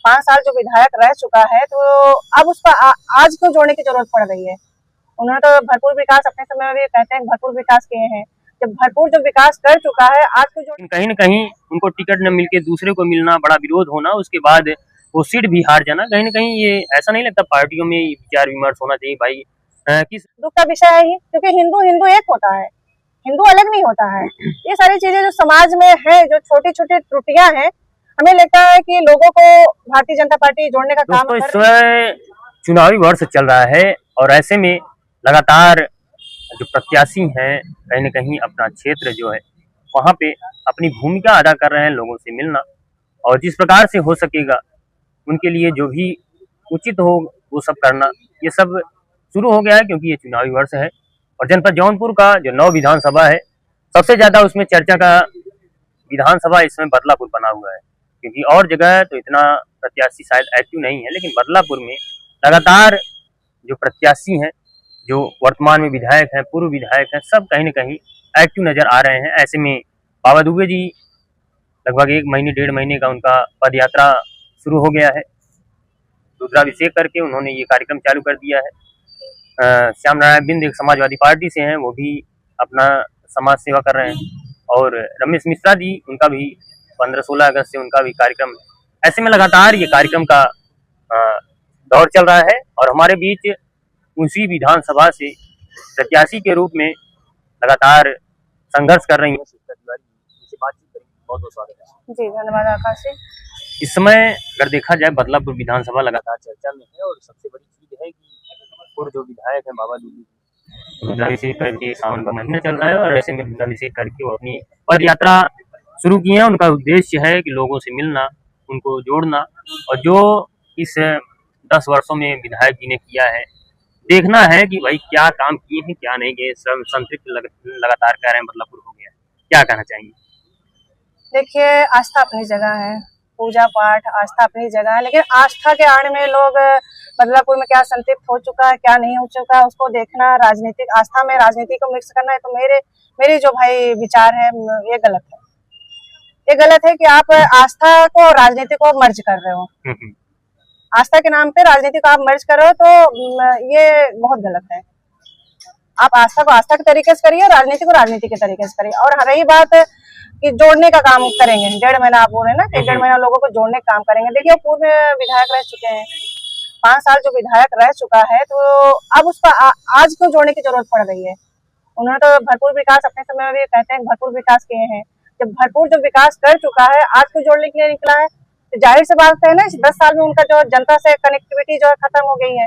5 साल जो विधायक रह चुका है, तो अब उसका आज क्यों जोड़ने की जरूरत पड़ रही है? उन्होंने तो भरपूर विकास अपने समय में भी कहते हैं भरपूर विकास किए हैं। जब भरपूर जो विकास कर चुका है, आज क्यों जोड़? कहीं न कहीं उनको टिकट न मिलके दूसरे को मिलना, बड़ा विरोध होना, उसके बाद वो सीट भी हार जाना, कहीं न कहीं ये ऐसा नहीं लगता पार्टियों में विचार विमर्श होना चाहिए भाई? किस दुख का विषय है ही, क्योंकि हिंदू हिंदू एक होता है, हिंदू अलग नहीं होता है। ये सारी चीजें जो समाज में है, जो छोटी छोटी त्रुटियां हैं, हमें लगता है कि लोगों को भारतीय जनता पार्टी जोड़ने का काम इस समय चुनावी वर्ष चल रहा है और ऐसे में लगातार जो प्रत्याशी हैं कहीं न कहीं अपना क्षेत्र जो है वहाँ पे अपनी भूमिका अदा कर रहे हैं, लोगों से मिलना और जिस प्रकार से हो सकेगा उनके लिए जो भी उचित हो वो सब करना, ये सब शुरू हो गया है क्योंकि ये चुनावी वर्ष है। और जनपद जौनपुर का जो 9 विधानसभा है, सबसे ज्यादा उसमें चर्चा का विधानसभा इसमें बदलापुर बना हुआ है, क्योंकि और जगह तो इतना प्रत्याशी शायद एक्टिव नहीं है, लेकिन बदलापुर में लगातार जो प्रत्याशी हैं, जो वर्तमान में विधायक हैं, पूर्व विधायक हैं, सब कहीं न कहीं एक्टिव नजर आ रहे हैं। ऐसे में बाबा दुबे जी लगभग 1 महीने 1.5 महीने का उनका पद यात्रा शुरू हो गया है। रुद्राभिषेक करके उन्होंने ये कार्यक्रम चालू कर दिया है। श्याम नारायण बिंद एक समाजवादी पार्टी से हैं, वो भी अपना समाज सेवा कर रहे हैं और रमेश मिश्रा जी, उनका भी 15-16 अगस्त से उनका भी कार्यक्रम है। ऐसे में लगातार ये कार्यक्रम का दौर चल रहा है और हमारे बीच उसी विधानसभा से प्रत्याशी के रूप में लगातार संघर्ष कर रही है बातचीत। बहुत बहुत स्वागत है जी। धन्यवाद आकाश जी। इस समय अगर देखा जाए बदलापुर विधानसभा लगातार चर्चा में है और सबसे बड़ी चीज है कि पूर्व जो विधायक है बाबा दुबे रुद्राभिषेक करके सावन का महीना चल रहा है और ऐसे में रुद्राभिषेक करके वो अपनी पद यात्रा शुरू की है। उनका उद्देश्य है कि लोगों से मिलना, उनको जोड़ना और जो इस 10 वर्षों में विधायक जी ने किया है, देखना है कि भाई क्या काम किए हैं क्या नहीं किए। सब संतृप्त लगातार कह रहे हैं बदलापुर हो गया, क्या कहना चाहिए? देखिए, आस्था अपनी जगह है, पूजा पाठ आस्था अपनी जगह है, लेकिन आस्था के आड़ में लोग बदलापुर में क्या संतृप्त हो चुका है क्या नहीं हो चुका है उसको देखना, राजनीतिक आस्था में राजनीति को मिक्स करना है, तो मेरे जो भाई विचार है ये गलत है। ये गलत है कि आप आस्था को राजनीति को मर्ज कर रहे हो। आस्था के नाम पे राजनीति को आप मर्ज कर रहे हो, तो ये बहुत गलत है। आप आस्था को आस्था के तरीके से करिए, राजनीति को राजनीति के तरीके से करिए। और रही बात कि जोड़ने का काम करेंगे, 1.5 महीना आप बोल रहे हैं ना कि 1.5 महीना लोगों को जोड़ने का काम करेंगे। देखिए, पूर्व विधायक रह चुके हैं, 5 साल जो विधायक रह चुका है, तो अब उसका आज क्यों जोड़ने की जरूरत पड़ रही है? उन्होंने तो भरपूर विकास अपने समय में भी कहते हैं भरपूर विकास किए हैं। जब भरपूर जो विकास कर चुका है, आज क्यों जोड़ने के लिए निकला है? तो जाहिर सी बात है ना, इस 10 साल में उनका जो जनता से कनेक्टिविटी जो है खत्म हो गई है।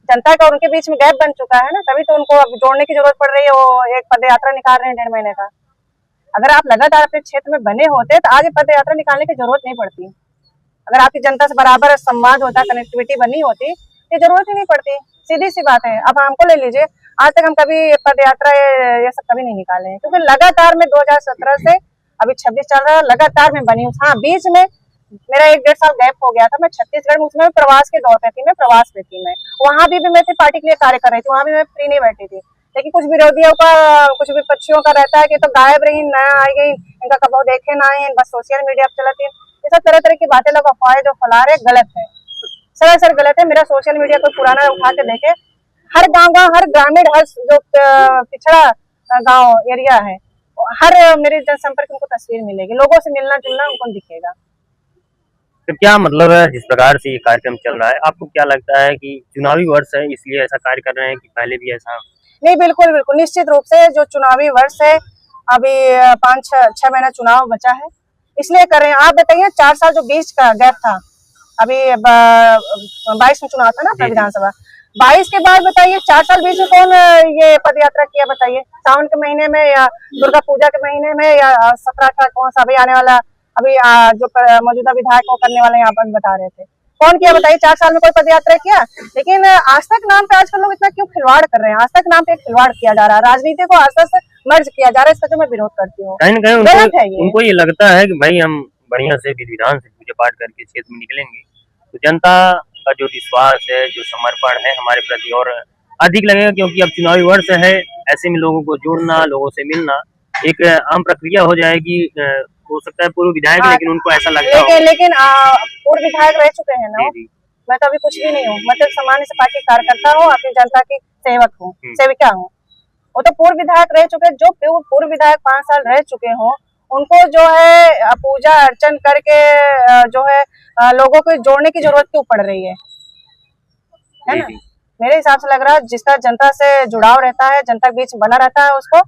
जनता का उनके बीच में गैप बन चुका है ना, तभी तो उनको अब जोड़ने की जरूरत पड़ रही है। वो एक पद यात्रा निकाल रहे हैं 1.5 महीने का। अगर आप लगातार अपने क्षेत्र में बने होते तो आज पद यात्रा निकालने की जरूरत नहीं पड़ती। अगर आपकी जनता से बराबर संवाद होता, कनेक्टिविटी बनी होती, ये जरूरत ही नहीं पड़ती। सीधी सी बात है। अब हमको ले लीजिए, आज तक हम कभी पद यात्रा ये सब कभी नहीं निकाले हैं, क्योंकि लगातार में 2017 से अभी 26 चल रहा है, लगातार मैं बनी हूँ। हाँ, बीच में मेरा 1-1.5 साल गैप हो गया था, मैं छत्तीसगढ़ में, उसमें प्रवास के दौर पे थी, मैं प्रवास पे थी। मैं वहां भी मैं पार्टी के लिए कार्य कर रही थी, वहां भी मैं फ्री नहीं बैठी थी। लेकिन कुछ विरोधियों का, कुछ विपक्षियों का रहता है कि तो गायब रही, नया आई गई, इनका कब देखे ना आए, बस सोशल मीडिया पे चलाती है। ये सब तरह तरह की बातें लोग अफवाहें जो फैला रहे, गलत है, सरासर गलत है। मेरा सोशल मीडिया कोई पुराना उठा के देखे, हर गाँव हर ग्रामीण, हर जो पिछड़ा गाँव एरिया है, हर मेरे जनसंपर्क उनको तस्वीर मिलेगी, लोगों से मिलना जुलना उनको दिखेगा। तो क्या मतलब है जिस प्रकार से ये कार्यक्रम चल रहा है, आपको क्या लगता है कि चुनावी वर्ष है इसलिए ऐसा कार्य कर रहे हैं कि पहले भी ऐसा? नहीं, बिल्कुल बिल्कुल, निश्चित रूप से जो चुनावी वर्ष है, अभी 5-6 महीना चुनाव बचा है, इसलिए कर रहे हैं। आप बताइए, 4 साल जो बीच का गैप था, अभी 22 में चुनाव था ना विधानसभा, 22 के बाद बताइए 4 साल बीच में कौन ये पद यात्रा किया? बताइए, सावन के महीने में या दुर्गा पूजा के महीने में या 17-18 कौन सा अभी आने वाला, अभी जो मौजूदा विधायक को करने वाले यहाँ पर बता रहे थे, कौन किया बताइए? 4 साल में कोई पद यात्रा किया? लेकिन आस्था के नाम पे आजकल लोग इतना क्यों खिलवाड़ कर रहे हैं? आस्था के नाम पे खिलवाड़ किया जा रहा है, राजनीति को आस्था से मर्ज किया जा रहा है, इसका जो मैं विरोध करती हूँ। कहीं न कहीं उनको ये लगता है कि भाई हम बढ़िया से विधि विधान से पूजा पाठ करके क्षेत्र में निकलेंगे तो जनता का जो विश्वास है, जो समर्पण है हमारे प्रति और अधिक लगेगा, क्योंकि अब चुनावी वर्ष है। ऐसे में लोगों को जोड़ना, लोगों से मिलना एक आम प्रक्रिया हो जाएगी। हो सकता है पूर्व विधायक, हाँ, लेकिन उनको ऐसा लगता हो। लेकिन पूर्व विधायक रह चुके हैं ना। जी जी। मैं तो अभी कुछ भी नहीं हूँ, मैं तो सामान्य से पार्टी कार्यकर्ता हूँ, अपनी जनता की सेवक हूँ, सेविका हूँ। वो तो पूर्व विधायक रह चुके, जो पूर्व विधायक 5 साल रह चुके हों, उनको जो है पूजा अर्चन करके जो है लोगों को जोड़ने की जरूरत क्यों पड़ रही है ना। मेरे हिसाब से लग रहा है जिसका जनता से जुड़ाव रहता है, जनता के बीच बना रहता है, उसको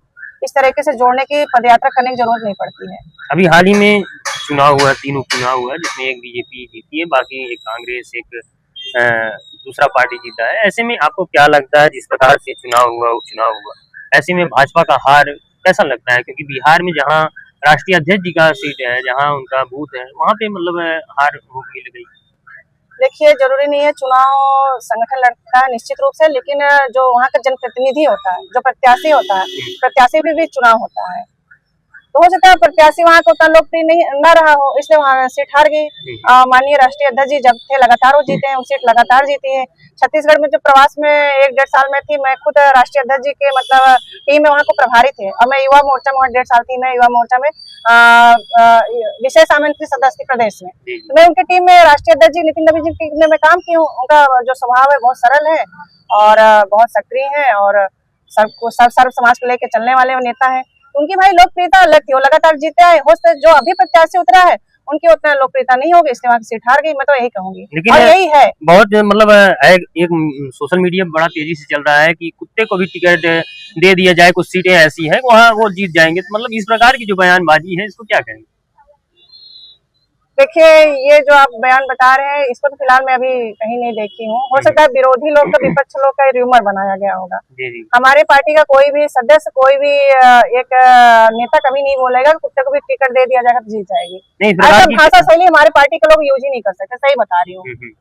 इस तरीके से जोड़ने की पदयात्रा करने की जरूरत नहीं पड़ती है। अभी हाल ही में चुनाव हुआ, 3 उपचुनाव हुआ, जिसमें एक बीजेपी जीती है, बाकी एक कांग्रेस, एक दूसरा पार्टी जीता है। ऐसे में आपको क्या लगता है, जिस प्रकार से चुनाव हुआ, उपचुनाव हुआ, ऐसे में भाजपा का हार कैसा लगता है? क्योंकि बिहार में जहाँ राष्ट्रीय अध्यक्ष जी का सीट है, जहाँ उनका बूथ है, वहाँ पे मतलब हार हो गई। देखिए, जरूरी नहीं है चुनाव संगठन लड़ता है निश्चित रूप से, लेकिन जो वहाँ का जनप्रतिनिधि होता है, जो प्रत्याशी होता है, प्रत्याशी भी चुनाव होता है, तो हो सकता है प्रत्याशी वहाँ को उतना लोकप्रिय नहीं न रहा हो, इसलिए वहाँ सीट हार गई। माननीय राष्ट्रीय अध्यक्ष जी जब थे लगातार वो जीते हैं, वो सीट लगातार जीती है। छत्तीसगढ़ में जो प्रवास में 1-1.5 साल में थी, मैं खुद राष्ट्रीय अध्यक्ष जी के मतलब टीम में वहाँ को प्रभारी थे, और मैं युवा मोर्चा में वहाँ 1.5 साल थी। मैं युवा मोर्चा में विशेष आमंत्रित सदस्य थी प्रदेश में, तो मैं उनकी टीम में राष्ट्रीय अध्यक्ष जी नितिन नवीन जी की टीम में मैं काम की हूँ। उनका जो स्वभाव है बहुत सरल है और बहुत सक्रिय है, और सर्व समाज को लेकर चलने वाले नेता है। उनकी भाई लोकप्रियता अलग थी, वो लगातार जीते आए। हो सकता है जो अभी प्रत्याशी उतरा है उनकी उतना लोकप्रियता नहीं होगी, इसलिए वहाँ की सीट हार गई, मैं तो यही कहूंगी। लेकिन और यही है बहुत मतलब एक सोशल मीडिया बड़ा तेजी से चल रहा है कि कुत्ते को भी टिकट दे दिया जाए, कुछ सीटें ऐसी हैं वहाँ वो जीत जाएंगे। तो मतलब इस प्रकार की जो बयानबाजी है, इसको क्या कहेंगे? देखिए, ये जो आप बयान बता रहे हैं, इसको तो फिलहाल मैं अभी कहीं नहीं देखी हूँ। हो सकता है विरोधी लोग का, विपक्ष लोग का र्यूमर बनाया गया होगा। हमारे पार्टी का कोई भी सदस्य, कोई भी एक नेता कभी नहीं बोलेगा कुत्ते को भी टिकट दे दिया जाएगा तो जीत जाएगी। ऐसा भाषा शैली हमारे पार्टी के लोग यूज ही नहीं कर सकते, सही बता रही हूँ,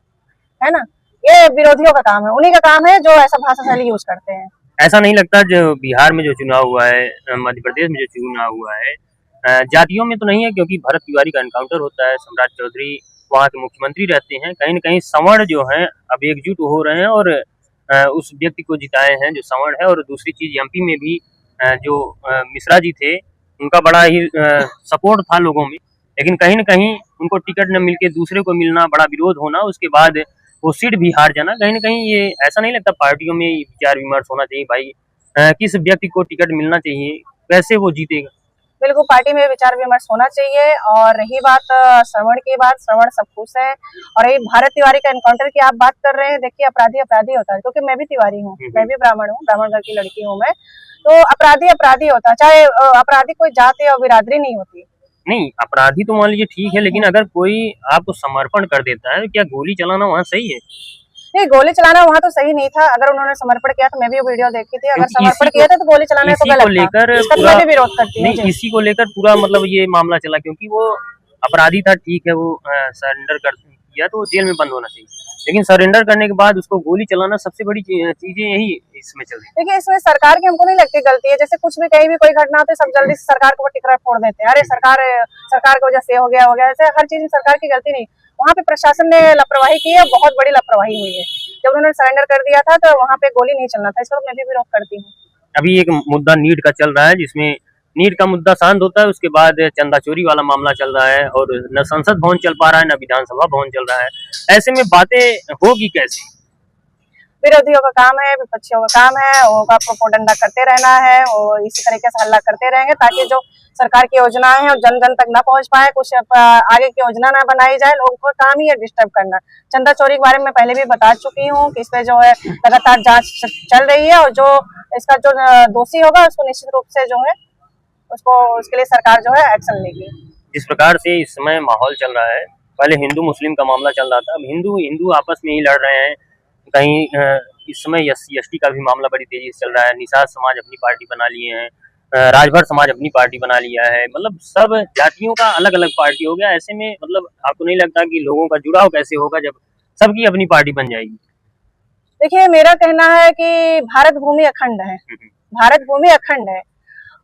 है ना। ये विरोधियों का काम है, उन्हीं का काम है जो ऐसा भाषा शैली यूज करते हैं। ऐसा नहीं लगता जो बिहार में जो चुनाव हुआ है, मध्य प्रदेश में जो चुनाव हुआ है, जातियों में तो नहीं है, क्योंकि भरत तिवारी का एनकाउंटर होता है, सम्राट चौधरी वहाँ के मुख्यमंत्री रहते हैं, कहीं न कहीं सवर्ण जो हैं अब एकजुट हो रहे हैं और उस व्यक्ति को जिताए हैं जो सवर्ण है। और दूसरी चीज, एमपी में भी जो मिश्रा जी थे, उनका बड़ा ही सपोर्ट था लोगों में, लेकिन कहीं न कहीं उनको टिकट न मिलके दूसरे को मिलना, बड़ा विरोध होना, उसके बाद वो सीट भी हार जाना। कहीं न कहीं ये ऐसा नहीं लगता पार्टियों में विचार विमर्श होना चाहिए, भाई किस व्यक्ति को टिकट मिलना चाहिए, कैसे वो जीतेगा? बिल्कुल, पार्टी में विचार विमर्श होना चाहिए। और रही बात श्रवण की बात, श्रवण सब खुश है। और ये भारत तिवारी का एनकाउंटर की आप बात कर रहे हैं, देखिए अपराधी अपराधी होता है, क्योंकि मैं भी तिवारी हूँ, मैं भी ब्राह्मण हूँ, ब्राह्मण घर की लड़की हूँ मैं। तो अपराधी अपराधी होता है, चाहे अपराधी कोई जाति और बिरादरी नहीं होती। नहीं, अपराधी तो मान लीजिए ठीक है, लेकिन अगर कोई आपको समर्पण कर देता है, क्या गोली चलाना वहाँ सही है? नहीं, गोली चलाना वहाँ तो सही नहीं था। अगर उन्होंने समर्पण किया तो मैं भी वो वीडियो देखी थी, अगर समर्पण किया था तो गोली चलाना तो गलत था। इसका मैं भी विरोध करती हूँ। इसी को लेकर पूरा मतलब ये मामला चला, क्योंकि वो अपराधी था, ठीक है, वो सरेंडर कर किया तो जेल में बंद होना चाहिए, लेकिन सरेंडर करने के बाद उसको गोली चलाना, सबसे बड़ी चीजें यही इसमें चल रही है। देखिए, इसमें सरकार की हमको नहीं लगती गलती है। जैसे कुछ भी कहीं भी कोई घटना होती है, सब जल्दी से सरकार को टिकरा फोड़ देते हैं, अरे सरकार की वजह से हो गया। ऐसे हर चीज में सरकार की गलती नहीं, वहाँ पे प्रशासन ने लापरवाही की है, बहुत बड़ी लापरवाही हुई है। जब उन्होंने सरेंडर कर दिया था तो वहाँ पे गोली नहीं चलना था, इसको मैं भी विरोध करती हूँ। अभी एक मुद्दा नीट का चल रहा है, जिसमें नीट का मुद्दा शांत होता है, उसके बाद चंदा चोरी वाला मामला चल रहा है, और न संसद भवन चल पा रहा है, न विधानसभा भवन चल रहा है। ऐसे में बातें होगी कैसे? विरोधियों का काम है, विपक्षियों का काम है, वो प्रोपोगंडा करते रहना है, वो इसी तरीके से हल्ला करते रहेंगे ताकि जो सरकार की योजनाएं हैं जन जन तक न पहुंच पाए, कुछ आगे की योजना ना बनाई जाए। लोगों का काम ही है डिस्टर्ब करना। चंदा चोरी के बारे में पहले भी बता चुकी हूँ कि इस पे जो है लगातार जांच चल रही है, और जो इसका जो दोषी होगा उसको निश्चित रूप से जो है उसको, उसके लिए सरकार जो है एक्शन लेगी। जिस प्रकार से इस समय माहौल चल रहा है, पहले हिंदू मुस्लिम का मामला चल रहा था, अब हिंदू आपस में ही लड़ रहे हैं। कहीं इस समय SC/ST का भी मामला बड़ी तेजी से चल रहा है। निषाद समाज अपनी पार्टी बना लिए हैं, राजभर समाज अपनी पार्टी बना लिया है, मतलब सब जातियों का अलग अलग पार्टी हो गया। ऐसे में मतलब आपको नहीं लगता कि लोगों का जुड़ाव कैसे होगा जब सबकी अपनी पार्टी बन जाएगी? देखिए, मेरा कहना है कि भारत भूमि अखंड है, भारत भूमि अखंड है,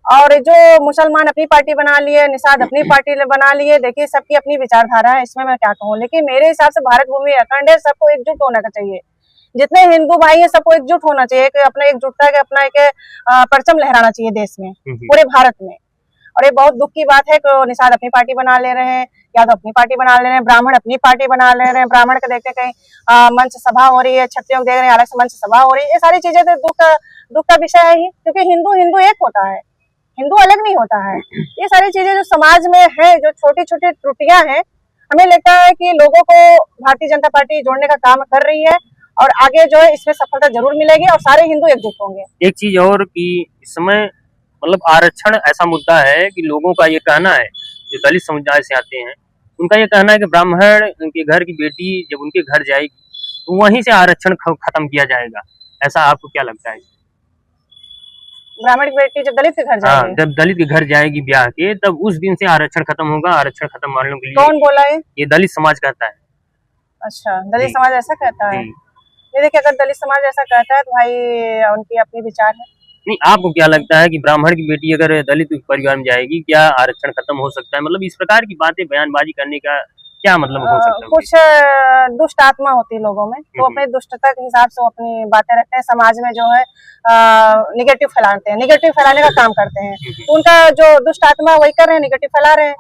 और जो मुसलमान अपनी पार्टी बना लिए, निषाद अपनी पार्टी बना लिए, देखिए सबकी अपनी विचारधारा है, इसमें मैं क्या कहूँ। लेकिन मेरे हिसाब से भारत भूमि अखंड है, सबको एकजुट होना चाहिए। जितने हिंदू भाई हैं सबको एकजुट होना चाहिए, अपना एकजुटता के अपना एक परचम लहराना चाहिए देश में, पूरे भारत में। और ये बहुत दुख की बात है कि निषाद अपनी पार्टी बना ले रहे हैं, यादव अपनी पार्टी बना ले रहे हैं, ब्राह्मण अपनी पार्टी बना ले रहे हैं, ब्राह्मण को देखते कहीं मंच सभा हो रही है, क्षत्रियों को देख रहे हैं अलग से मंच सभा हो रही है। ये सारी चीजें तो दुख का विषय है ही, क्योंकि हिंदू हिंदू एक होता है, हिंदू अलग नहीं होता है। ये सारी चीजें जो समाज में है, जो छोटी छोटी त्रुटियां हैं, हमें लगता है कि लोगों को भारतीय जनता पार्टी जोड़ने का काम कर रही है और आगे जो है इसमें सफलता जरूर मिलेगी और सारे हिंदू एकजुट होंगे। एक चीज और कि इस समय मतलब आरक्षण ऐसा मुद्दा है कि लोगों का ये कहना है, जो दलित समुदाय से आते हैं उनका ये कहना है कि ब्राह्मण उनके घर की बेटी जब उनके घर जाएगी तो वहीं से आरक्षण खत्म किया जाएगा। ऐसा आपको क्या लगता है? ब्राह्मण की बेटी जब दलित के घर हाँ, जाएगी, जब दलित के घर जाएगी ब्याह के, तब उस दिन से आरक्षण खत्म होगा। आरक्षण खत्म होने के लिए कौन बोला है? ये दलित समाज कहता है। अच्छा, दलित समाज ऐसा कहता है? जी। ये देखिए, अगर दलित समाज ऐसा कहता है तो भाई उनकी अपनी विचार है। नहीं, आपको क्या लगता है कि ब्राह्मण की बेटी अगर दलित परिवार में जाएगी, क्या आरक्षण खत्म हो सकता है? मतलब इस प्रकार की बातें बयानबाजी करने का क्या मतलब हो सकता है? कुछ दुष्ट आत्मा होती है लोगों में, तो अपने दुष्टता के हिसाब से वो अपनी बातें रखते हैं, समाज में जो है निगेटिव फैलाते हैं, निगेटिव फैलाने का काम करते हैं। तो उनका जो दुष्ट आत्मा वही कर रहे हैं, निगेटिव फैला रहे हैं।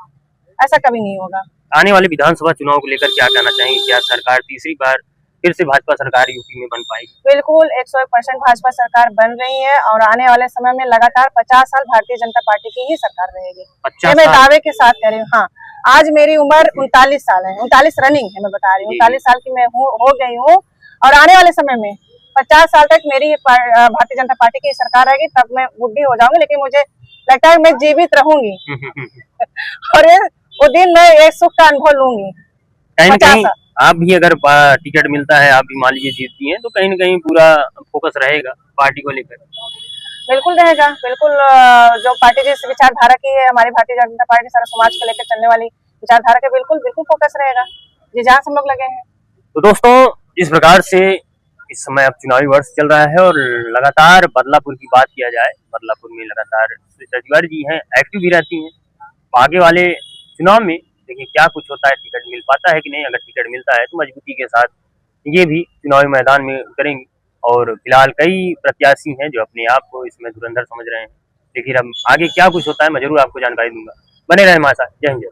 ऐसा कभी नहीं होगा। आने वाले विधानसभा चुनाव को लेकर क्या कहना चाहेंगे? क्या सरकार तीसरी बार फिर से भाजपा सरकार यूपी में बन पाएगी? बिल्कुल 101% भाजपा सरकार बन रही है और आने वाले समय में लगातार 50 साल भारतीय जनता पार्टी की ही सरकार रहेगी। 50 ये मैं साल? दावे के साथ कह रही हूँ। हाँ, आज मेरी उम्र 39 साल है, 39 रनिंग है, मैं बता रही हूँ, 39 साल की मैं हो गई हूँ और आने वाले समय में 50 साल तक मेरी भारतीय जनता पार्टी की सरकार रहेगी। तब मैं बुढ़ी हो जाऊंगी, लेकिन मुझे लगता है मैं जीवित रहूंगी और वो दिन मैं एक सुख का अनुभव लूंगी। कहीं न 50 कहीं साल। आप भी अगर टिकट मिलता है, आप भी मान लीजिए जीतती हैं, तो कहीं न कहीं पूरा फोकस रहेगा पार्टी को लेकर। बिल्कुल रहेगा, बिल्कुल। जो पार्टी जिस विचारधारा की है, हमारी भारतीय जनता पार्टी सारा समाज को लेकर चलने वाली विचारधारा के बिल्कुल बिल्कुल फोकस रहेगा, जी जहाँ से हम लोग लगे हैं। तो दोस्तों, इस प्रकार से इस समय अब चुनावी वर्ष चल रहा है और लगातार बदलापुर की बात किया जाए, बदलापुर में लगातार सुनीता तिवारी जी हैं, एक्टिव भी रहती हैं। आगे वाले चुनाव में देखिए क्या कुछ होता है, टिकट मिल पाता है कि नहीं। अगर टिकट मिलता है तो मजबूती के साथ ये भी चुनावी मैदान में उतरेंगे और फिलहाल कई प्रत्याशी हैं जो अपने आप को इसमें धुरंधर समझ रहे हैं। लेकिन अब आगे क्या कुछ होता है मैं जरूर आपको जानकारी दूंगा। बने रहें हमारे साथ। जय हिंद।